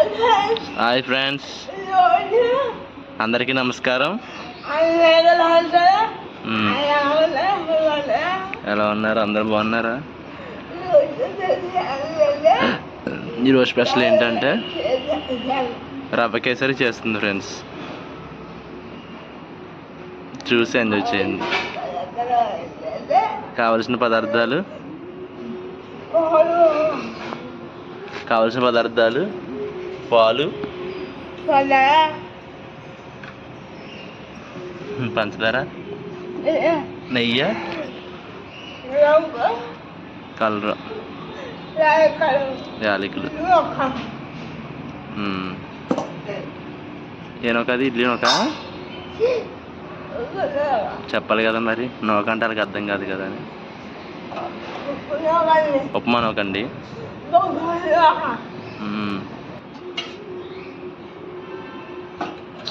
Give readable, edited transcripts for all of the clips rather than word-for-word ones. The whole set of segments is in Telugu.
హాయ్ ఫ్రెండ్స్, అందరికీ నమస్కారం. ఎలా ఉన్నారు? అందరు బాగున్నారా? ఈరోజు స్పెషల్ ఏంటంటే రవ్వ కేసరి చేస్తుంది ఫ్రెండ్స్. చూసి ఎంజాయ్ చేయండి. కావలసిన పదార్థాలు పాలు, పంచదార, నెయ్యి, కలర్, యాలకులు. ఏనొక అది ఇడ్లీ నొక చెప్పాలి కదా మరి. నోకంటే వాళ్ళకి అర్థం కాదు కదా అని. ఉప్మా నోకండి.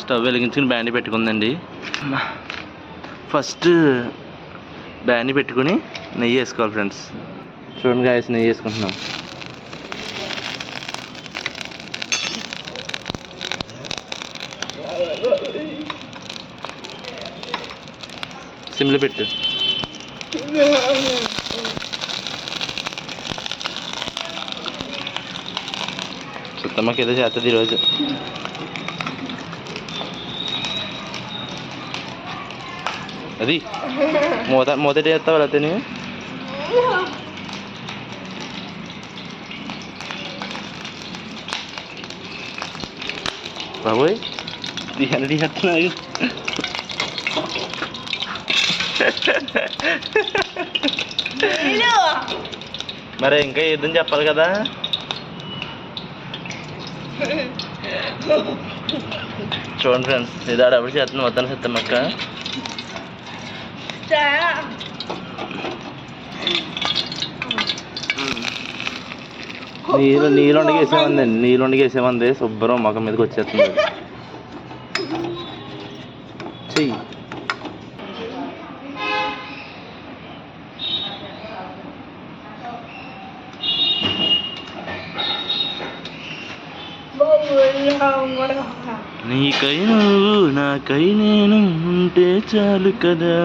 స్టవ్ వెలిగించుకుని బ్యాండీ పెట్టుకుందండి. ఫస్ట్ బ్యాండీ పెట్టుకుని నెయ్యి వేసుకోవాలి ఫ్రెండ్స్. చూడండి గాయస్, నెయ్యి వేసుకుంటున్నాం. సిమ్లో పెట్టు. సుత్తమ్మకి ఏదో చేస్తుంది ఈరోజు. అది మూతటి చేస్తావు అలా తిని. బాబోయ్ తీయనడి చేస్తున్నాయి. మరి ఇంకా ఏదని చెప్పాలి కదా. చూడండి ఫ్రెండ్స్, ఇది ఆడప్పుడు చేస్తుంది వద్దని సత్తమ్మక్క. నీళ్ళొండకి వేసేమందండి. నీళ్ళొండకి వేసేమంది శుభ్రం మొఖం మీదకి వచ్చేస్తుంది. చెయ్యి. నీకై నువ్వు నాకై నేను ఉంటే చాలు కదా.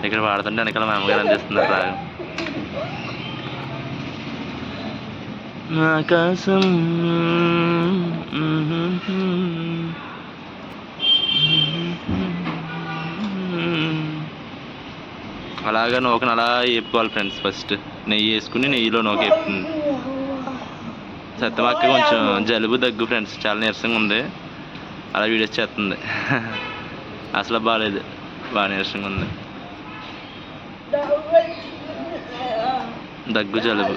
ఇక్కడ వాడుతుంటే వెనకాల మా అమ్మగారు అందిస్తున్నారు రాగం. ఆకాశం అలాగా నూకను అలా వేపుకోవాలి ఫ్రెండ్స్. ఫస్ట్ నెయ్యి వేసుకుని నెయ్యిలో నూక వేపుతుంది. సత్తమక్క కొంచెం జలుబు దగ్గు ఫ్రెండ్స్, చాలా నీరసంగా ఉంది. అలా వీడియోస్ చేస్తుంది. అసలు బాగాలేదు, బాగా నీరసంగా ఉంది. దగ్గు జలుబు.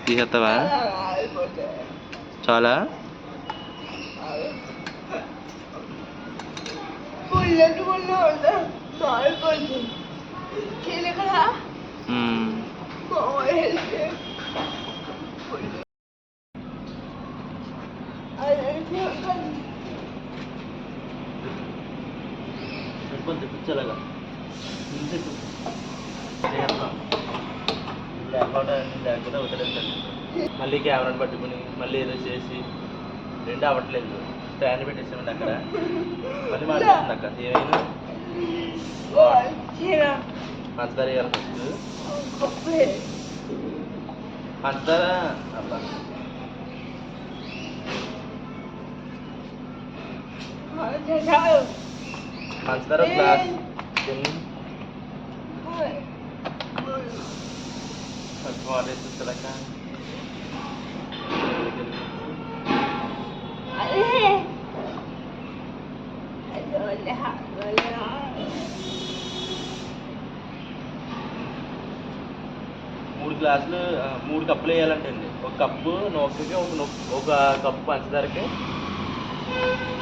తీసేస్తావా? చాలా కూర్చోలాగా లేకపోతే వదిలేదు. మళ్ళీ కెమెరాని పట్టుకుని మళ్ళీ ఏదో చేసి రెండు అవ్వట్లేదు. స్టాండ్ పెట్టేసామండి అక్కడ. మళ్ళీ మాట్లాడుతుంది అక్క. ఏమైనా పంచదార వేయాలి ఫస్ట్. పంచదార అబ్బా పంచదార గ్లాస్ వాటర్ వేసేస్తాక మూడు గ్లాసులు 3 కప్పులు వేయాలంటే అండి. ఒక కప్పు నూకకి ఒక కప్పు పంచదారకి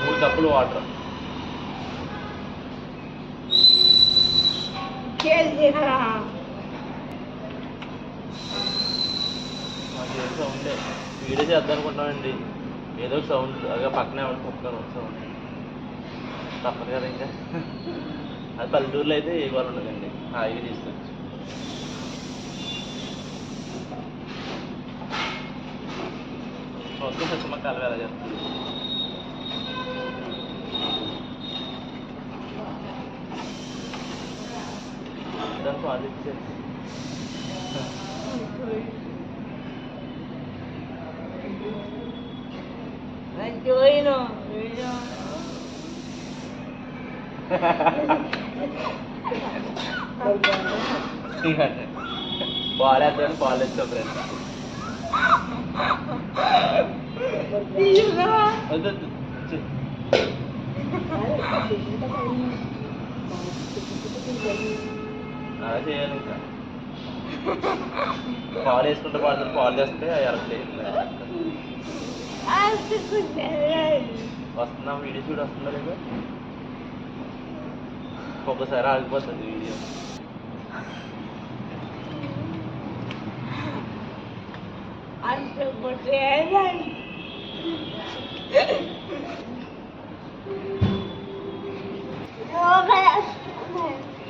3 కప్పులు వాటర్. మాకు సౌండే వీడియో చేద్దాం అనుకుంటామండి. ఏదో ఒక సౌండ్ అలాగే పక్కనే ఉండి కుక్కను సౌండ్ తప్పదు కదా ఇంకా. అది పల్లెటూరులో అయితే ఏ గోలు ఉండదండి, హాయిగా తీసుకోవచ్చు. ఓకే సత్యమ్మ కలవ ఎలా చెప్తుంది. దానికి వాళ్ళు ఇచ్చేది పాలేద్దామని పాలు తెచ్చాం ఫ్రెండ్స్. అలా చేయాలి ఇంకా. పాలు వేసుకుంటే పడుతుంది, పాలు చేస్తే ఎరట్లేదు. వస్తున్నాం వీడియో చూడు వస్తుందా లేదా, ఒక్కసారి ఆగిపోతుంది వీడియో.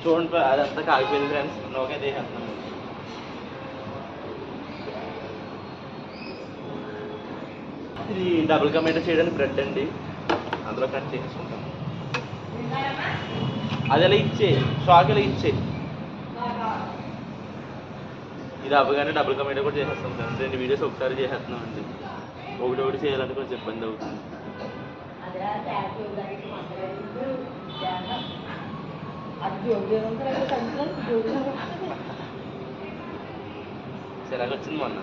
చూడండి అదంతా కాగిపోయింది ఫ్రెండ్స్, నోకే తీసేస్తున్నాం. ఇది డబుల్ కమెంట్ చేయడానికి బ్రెడ్ అండి, అందులో కట్ చేసుకుంటాం. అది ఎలా ఇచ్చే షాక్ ఎలా ఇచ్చే, ఇది అవ్వగానే డబుల్ కమెంట్ కూడా చేసేస్తాం ఫ్రెండ్స్. 2 వీడియోస్ ఒకసారి చేసేస్తున్నాం అండి, ఒకటి చేయాలంటే కొంచెం ఇబ్బంది అవుతుంది. చిరాకు వచ్చింది మొన్న.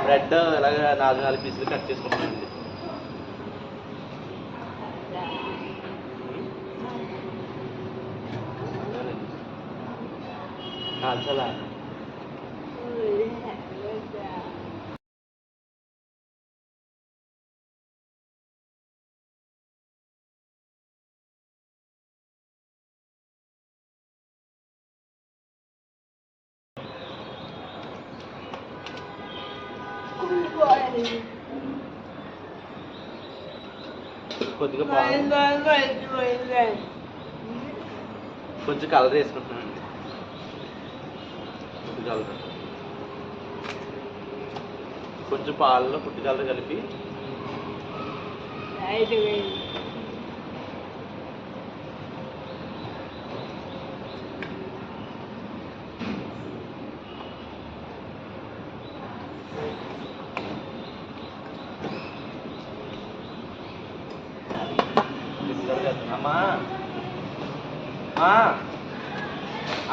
బ్రెడ్ ఇలాగ 4 పీసులు కట్ చేసుకుంటానండి. కాల్చాలా కొద్దిగా కొంచెం కలర్ వేసుకుంటున్నానండి, ఫుడ్ కలర్ కొంచెం పాలలో ఫుడ్ కలర్ కలిపి అమ్మా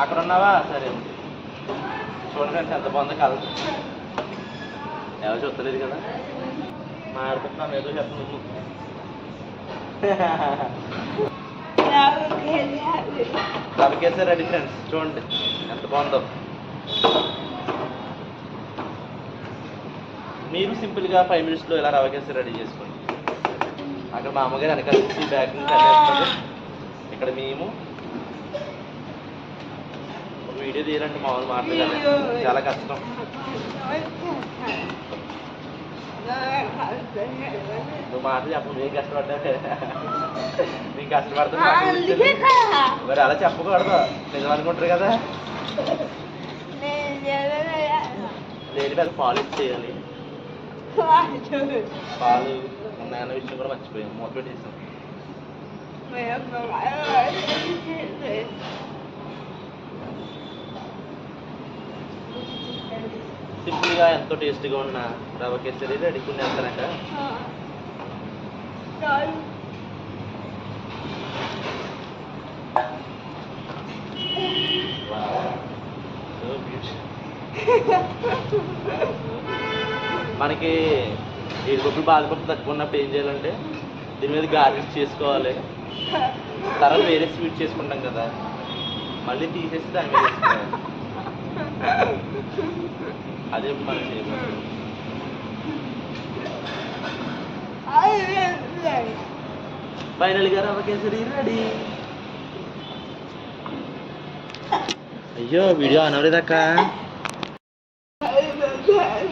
అక్కడ ఉన్నావా, సరే చూడండి ఎంత బాగుందో కలర్. ఎవరు చూస్తలేదు కదా, మాడుతున్నాం ఏదో చెప్తున్నాము. రవికేసే రెడీ ఫ్రెండ్స్, చూడండి ఎంత బాగుందో. మీరు సింపుల్గా 5 మినిట్స్లో ఇలా రవికేసే రెడీ చేసుకోండి. అక్కడ మా అమ్మగారు వెనకాల బ్యాగ్ నుంచి అన్నేస్తుంది, ఇక్కడ మేము ఒక వీడియో తీయాలంటే మామూలు మాట్లాడాలి, చాలా కష్టం. నువ్వు మాట చెప్పు, మేము కష్టపడ్డా మీకు కష్టపడతా మరి అలా చెప్పకూడదు, నిజం అనుకుంటారు కదా. లేని పెద్ద పాలు ఇచ్చేయాలి, పాలు ఉన్నాయన్న విషయం కూడా మర్చిపోయాం, మూత పెట్టేసాం. సింపుల్గా ఎంతో టేస్టీగా ఉన్న రవ కేసరి రెడీ కొన్ని వేస్తారంట. మనకి జీడిపప్పు బాదపప్పు తక్కువ ఉన్నప్పుడు ఏం చేయాలంటే దీని మీద గార్నిష్ చేసుకోవాలి, తర్వాత వేరే స్వీట్ చేసుకుంటాం కదా, మళ్ళీ తీసేసి దాని మీద వేసుకోవాలి. అదే మన చేయబోతుంది. ఫైనల్గా రవ్వ కేసరి రెడీ. అయ్యో వీడియో ఆన్ అవ్వలేదక్క.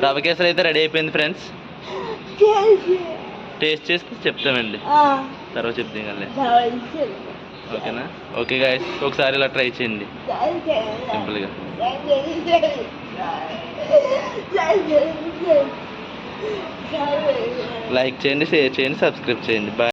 రవ్వ కేసరి అయితే రెడీ అయిపోయింది ఫ్రెండ్స్. టేస్ట్ చేస్తే చెప్తామండి, తర్వాత చెప్తాం కానీ. ఓకేనా? ఓకే గాయస్, ఒకసారి ఇలా ట్రై చేయండి సింపుల్గా. లైక్ చేయండి, షేర్ చేయండి, సబ్స్క్రైబ్ చేయండి. బాయ్.